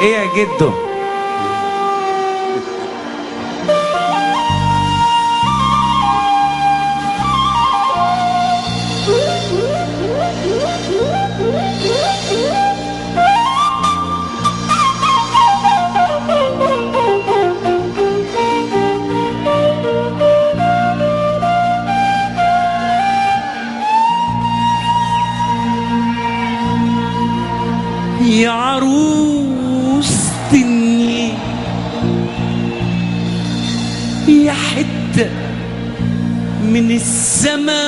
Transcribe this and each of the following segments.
ايه يا جدو؟ يا عروس النيل يا حتة من السماء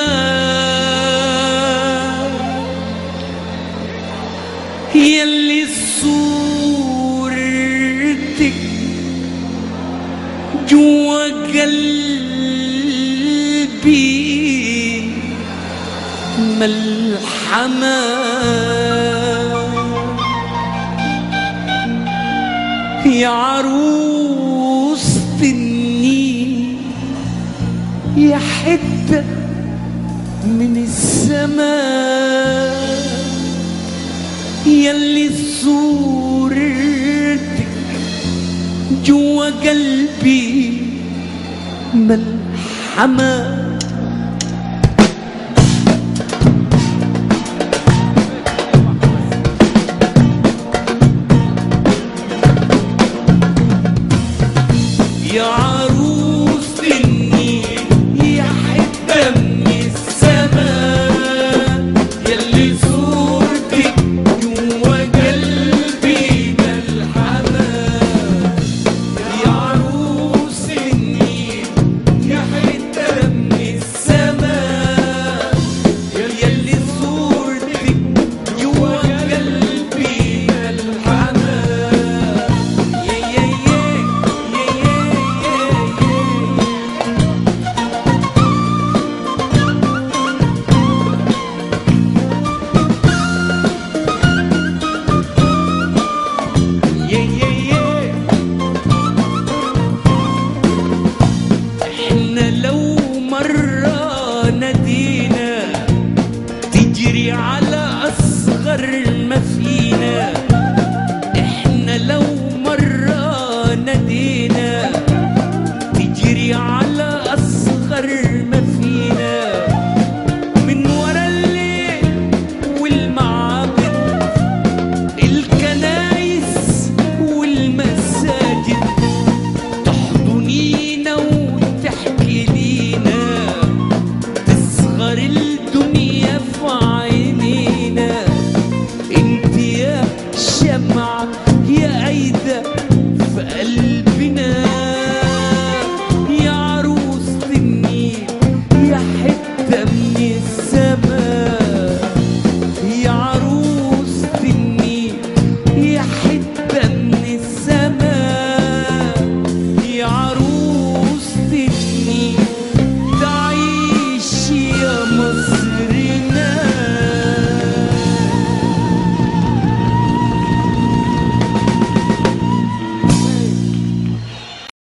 يلي صورتك جوا قلبي ملحمة يا عروس النيل يا حتة من السماء يلي صورتك جوا قلبي ملحمة يا عروس النيل يا حتة من السماء يلي صورتك جوا قلبي ملحمة يا عروس النيل يا حتة من السماء يلي صورتك جوا قلبي ملحمة احنا لو مرة نادينا تجري على أصغر ما فينا احنا لو مرة نادينا